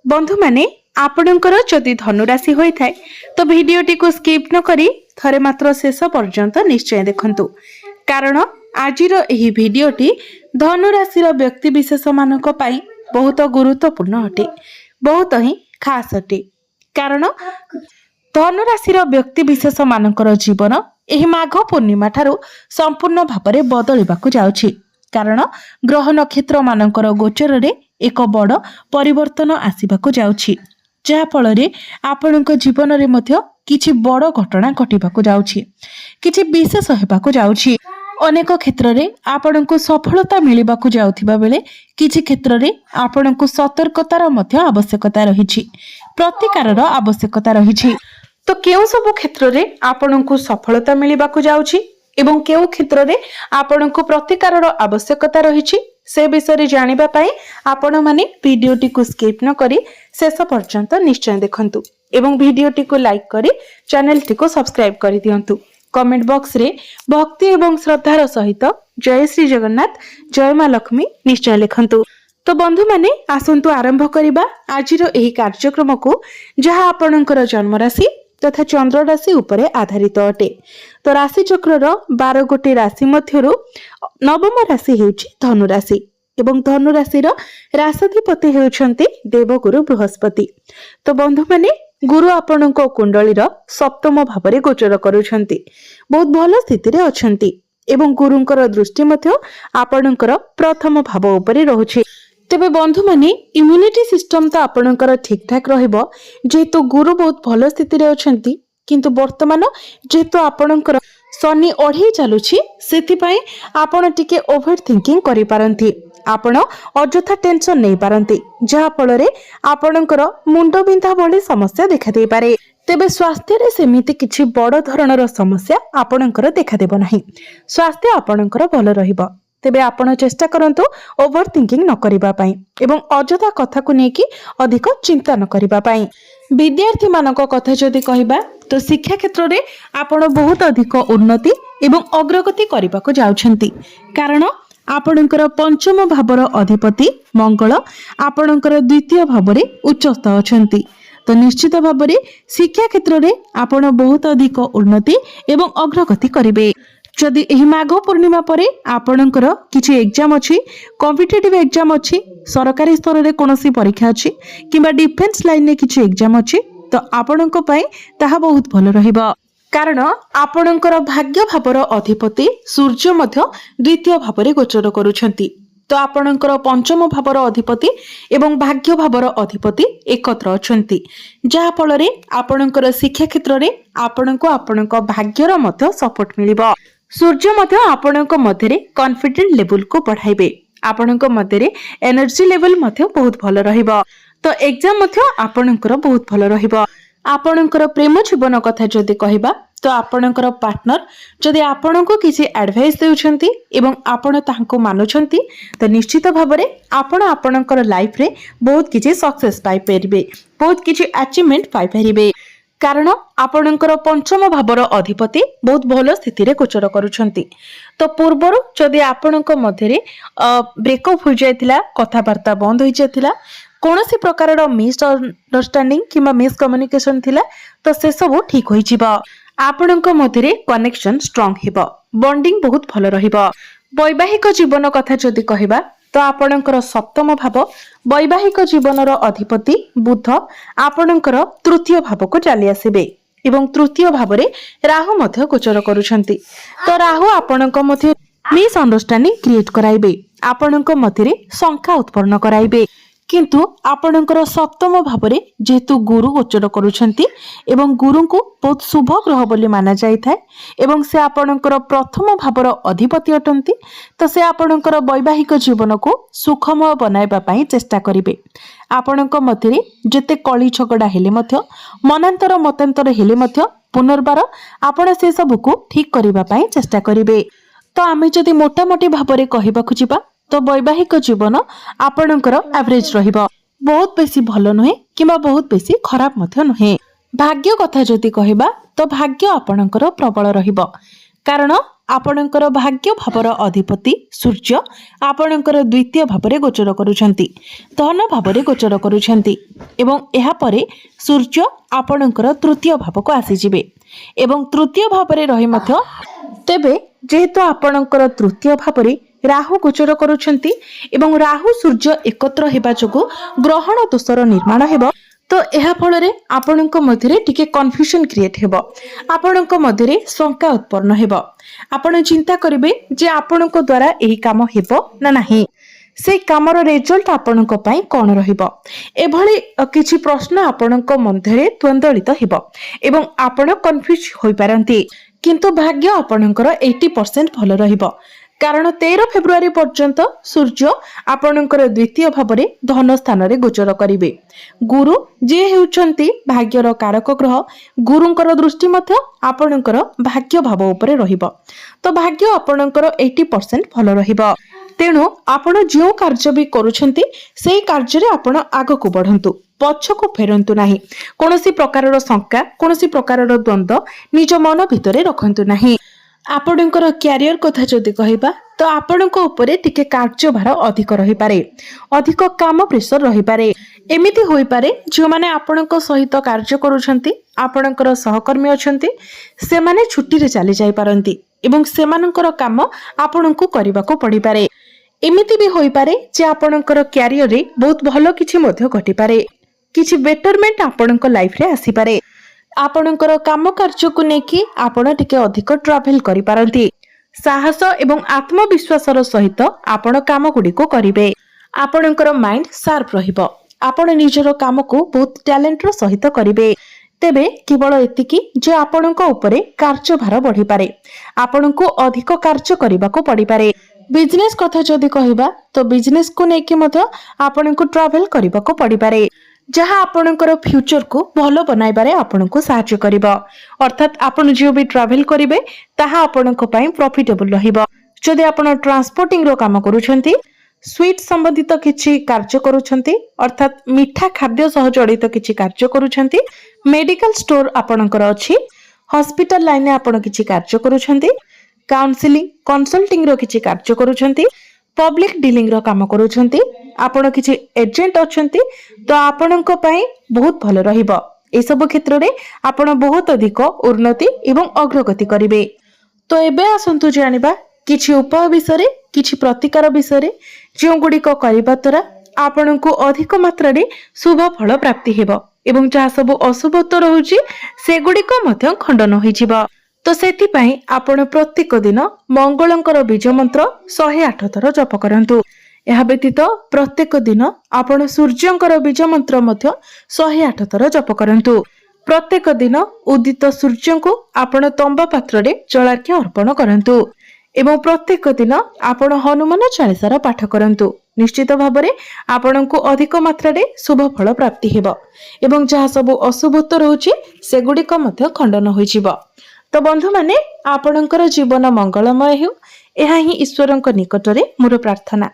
बंधु माने आपणकर जदि धनुराशि होता है तो भिडटी को स्किप न करी थरे मात्र शेष पर्यंत निश्चय देखंतु कारण आजिर एही भिडियोटी धनुराशि व्यक्ति विशेष मानक पई बहुत गुरुत्वपूर्ण अटे, बहुत ही खास अटे। कारण धनुराशि व्यक्ति विशेष मानकर जीवन एही माघ पूर्णिमा ठारू संपूर्ण भाव बदलिबाकु जाउछि। कारण ग्रह नक्षत्र मानकर गोचर रे एक बड़ परिवर्तन आसिबाकु जाउछि, जहा फଳରେ आपणक जीवन रे मध्य किछि बड़ घटना घटिबाकु जाउछि, किछि विशेष हेबाकु जाउछि। अनेक क्षेत्र रे आपणक सफलता मिलिबाकु जाउथिबा बेले किछि क्षेत्र रे आपणक सतर्कतार मध्य आवश्यकता रहिछि, प्रतिकारर आवश्यकता रहिछि। तो केउ सब क्षेत्र रे आपणक सफलता मिलिबाकु जाउछि एवं केउ क्षेत्र रे आपणक प्रतिकारर आवश्यकता रहिछि से विषय जानिबा पाई आपण माने वीडियोटी को स्किप न करी शेष पर्यंत निश्चय देखंतु एवं वीडियोटी को लाइक करी चैनल टी को सब्सक्राइब करि दियंतु। कमेंट बॉक्स रे भक्ति एवं श्रद्धार सहित जय श्री जगन्नाथ जय मां लक्ष्मी निश्चय लिखंतु। तो बंधु माने आसंतु आरंभ करिबा आजिर एही कार्यक्रम को जहा आपणकर जन्म राशि तथा चंद्र राशि उपरे आधारित अटे। तो राशि चक्रर 12 गोटी राशि मध्यरु नवम राशि हेउछि धनु राशि एवं धनु राशि राशाधिपति हेउछंती देवगुरु बृहस्पति। तो बंधु माने गुरु आपणको कुंडलीर सप्तम भावरे गोचर करूछंती, बहुत भल स्थिति रे अछंती एवं गुरुंकर दृष्टि मध्य आपणकर प्रथम भाव उपरे रहुछि। तेबे बंधु माने इम्यूनिटी सिस्टम तो आपणकर ठीक ठाक रहइबो जेहेतु गुरु बहुत भल स्थिति रे अछंती, किंतु वर्तमान जेहेतु आपणकर शनि ओढ़ी चलुछि सेति पई आपण टिके ओवर थिंकिंग करि पारंती, आपण अजथा टेंशन नै पारंती, जहा फଳରେ आपणकर मुंड बिंधा भली समस्या देखा दे पारे। तेबे स्वास्थ्य रे सेमिति किछि बड़ धरणर समस्या आपणकर देखा देबो नाही, स्वास्थ्य आपणकर भल रहिबो। तेबे आपण चेष्टा करंतु ओवर थिंकिंग न करिबा पई एवं अजथा कथा को नेकी अधिक चिंता न करिबा पई। विद्यार्थी मानक कथा जदि कहिबा तो शिक्षा क्षेत्र रे आपण बहुत अधिक उन्नति एवं अग्रगति करिबा को जाउछंती। कारण आपणकर पंचम भावर अधिपति मंगल आपणकर द्वितीय भावरे उच्चस्थ अछंती। तो निश्चित भावरे शिक्षा क्षेत्र रे आपण बहुत अधिक उन्नति एवं अग्रगति करिवे। जदि एही माघ पूर्णिमा परे आपणकर किछि एग्जाम अछि, कॉम्पिटिटिव एग्जाम अछि, सरकारी स्तर रे कोनोसी परीक्षा अछि किबा डिफेंस लाइन रे किछि एग्जाम अछि, तो आपणक पई ताहा बहुत भल रहिबो। कारण आपणकर भाग्य भावर अधिपति सूर्य मध्य द्वितीय भावरे गोचर करूछंती। तो आपणकर पंचम भावर अधिपति एवं भाग्य भावर अधिपति एकत्र अछंती, जहा फଳରେ आपणकर शिक्षा क्षेत्र रे आपणको आपणक भाग्यर मध्य सपोर्ट मिलिबो। सूर्य मध्य आपणक मध्यरे कॉन्फिडेंट लेवल को बढ़ाइबे, आपणक मध्यरे एनर्जी लेवल मध्य बहुत भल रहिबो। तो एग्जाम मध्य आपणकर बहुत भल रहिबो। आपणकर प्रेम जीवन कथा जदि कहिबा तो आपणकर पार्टनर जदि आपणको किछि एडवाइस देउछंती एवं आपण ताहाको मानुछंती तो निश्चित भाबरे आपण आपणकर लाइफ रे बहुत किछि सक्सेस पाइ परिबे, बहुत किछि अचीवमेंट पाइ परिबे। कारण आपणकर पंचम भावर अधिपति बहुत भल स्थिति रे गोचर करूछंती। तो पूर्वर जदि आपणक मध्यरे ब्रेकअप हो जायतिला, कथाबार्ता बंद हो जायतिला, कोनोसी प्रकारर मिस अंडरस्टैंडिंग किबा मिस कम्युनिकेशन थिला तो से सब ठीक होई जिवो। आपणक मध्यरे कनेक्शन स्ट्रांग हेबो, बॉन्डिंग बहुत भल रहिबो। वैवाहिक जीवन कथा जदि कहिबा तो आपणकर सप्तम भाव वैवाहिक जीवनर अधिपति बुध आपणकर तृतीय भाव को चली आसीबे एवं तृतीय भावरे राहु मध्य गोचर करूछंती। तो राहु आपणक मध्य मिस अंडरस्टैंडिंग क्रिएट कराइबे, आपणक मध्यरे शंका उत्पन्न कराइबे। किंतु आपणकर सप्तम भावरे जेहेतु गुरु गोचर करूछंती एवं गुरु को बहुत शुभ ग्रह बोली माना जाय थाए एवं से आपणकर प्रथम भावर अधिपति अटंती, तो से आपणकर वैवाहिक जीवन को सुखमय बनाइबा पई चेष्टा करिवे। आपणक मध्यरे जेते कली झगड़ा हेले मध्य मनांतर मतांतर हेले मध्य पुनर्बार आपण से सब को ठीक करिबा पई चेष्टा करिवे। तो आमे जदि मोटा मोटी भावरे कहिबा खुजिबा तो वैवाहिक जीवन आपणकर एवरेज रहिबो, बहुत बेसी भल नुहे किबा बहुत बेसी खराब मध्य नुहे। भाग्य कथा जदि कहिबा तो भाग्य आपणकर प्रबल रहिबो। कारण आपणकर भाग्य भावर अधिपति सूर्य आपणकर द्वितीय भाव में गोचर करुछंती, धन भाव में गोचर करुछंती एवं एहा परे सूर्य आपणकर तृतीय भाव को आसीजिबे एवं तृतीय भाव में रही मध्य तेबे जेहेतु आपणकर तृतीय भाव में राहु गोचर करुछंती एवं राहु सूर्य एकत्र हेबा जोगु ग्रहण दोषर निर्माण हेबो। तो यह फल आपणक मध्य टिके कन्फ्यूजन क्रिएट हेबो, आपणक मध्य शंका उत्पन्न हेबो। आपण चिंता करिवे जे आपणक द्वारा एही काम हेबो ना नाही, से कामर रिजल्ट आपणक पई कोन रहिबो, एभली किछि प्रश्न आपणक मध्य द्वंद्वलित हेबो एवं आपण कन्फ्यूज होई पारंती। किंतु भाग्य आपणकर 80% भल रहिबो, कारण 13 फेब्रुआरी पर्यंत सूर्य आपणकर द्वितीय भाव में धन स्थान रे गोचर करिवे। गुरु जे हेउचंती भाग्यर कारक ग्रह, गुरुंकर दृष्टि मध्य आपणकर भाग्य भाव उपरे रहिबो। तो भाग्य आपणकर 80% भल रहिबो। तेणु आपण जो कार्य भी करूछंती सेही कार्य रे आपण आगको बढ़ंतु, पछको फेरंतु नाही। कोनोसी प्रकारर शंका, कोनोसी प्रकारर द्वंद्व निज मन भितरे रखंतु नाही। आपणकर क्यारियर कथा जदि कहिबा तो आपणक उपरे टिके कार्यभार अधिक रही पारे, अधिक काम प्रेशर रही पारे। एमिति होई पारे जो माने आपणक सहित कार्य करूछंती, आपणकर सहकर्मी अछंती, से माने छुट्टी रे चली जाई पारंती एवं सेमानकर काम आपणको करिबाको पड़ी पारे। एमिति भी होई पारे जे आपणकर क्यारियर रे बहुत भलो किछि मध्य घटी पारे, किछि बेटरमेंट आपणक लाइफ रे आसी पारे। आपणकर काम कार्य को नेकी आपण टिके अधिक ट्रैवल करि पारंती। साहस एवं आत्मविश्वासर सहित आपण काम गुडी को करिवे। आपणकर माइंड शार्प रहिबो, आपण निजर काम को बहुत टैलेंट रो सहित करिवे। तेबे केवल एतिकी जे आपणक उपरे कार्यभार बढ़ी पारे, आपणको अधिक कार्य करबाको पड़ी पारे। बिजनेस कथा जदि कहिबा तो बिजनेस को नेकी मध्य आपणको ट्रैवल करबाको पड़ी पारे, जहाँ आपणकर फ्यूचर को भलो बनाइबारे आपणको सहायता करिबो। अर्थात आपण जो भी ट्रैवल करिवे ताहा आपणको पई प्रॉफिटेबल रहिबो। जदि आपण ट्रांसपोर्टिंग रो काम करूछंती, स्वीट संबंधित किछि कार्य करूछंती, अर्थात मीठा खाद्य सह जड़ित किछि कार्य करूछंती, मेडिकल स्टोर आपणकर अछि, हॉस्पिटल लाइन में आपण किछि कार्य करूछंती, काउंसलिंग कंसल्टिंग रो किछि कार्य करूछंती, पब्लिक डीलिंग रो काम करूछंती, आपण किछि एजेंट अछंती, तो आपणक पई बहुत भलो रहिबो। ए सब क्षेत्र रे आपण बहुत अधिक उन्नति एवं अग्रगति करिवे। तो एबे आसंतु जानिबा किछि उपाय विषय, किछि प्रतिकार विषय जो गुड़िक करबा द्वारा आपणको अधिक मात्रा रे शुभ फल प्राप्ति हेबो एवं जहाँ सब अशुभ तो रहुछि से गुड़िक मध्य खंडन होई जिवो। तो सेति पई आपण प्रत्येक दिन मंगलंकर बीज मंत्र 108 थर जप करंतु। यह व्यतीत प्रत्येक दिन आपण सूर्यंकर बीज मंत्र मध्य 108 थर जप करंतु। प्रत्येक दिन उदित सूर्य को आपण तंबा पात्र रे जलार्घ्य अर्पण करंतु एवं प्रत्येक दिन आपण हनुमान चालीसार पाठ करंतु। निश्चित भाव में आपणको अधिक मात्रा रे शुभ फल प्राप्ति हेबो एवं जहाँ सब अशुभ तो रहुछि सेगुड़िक मध्य खंडन होई जिवो। तो बंधु माने आपणकर जीवन मंगलमय हेउ, एहा ही ईश्वरंक निकटरे मोर प्रार्थना।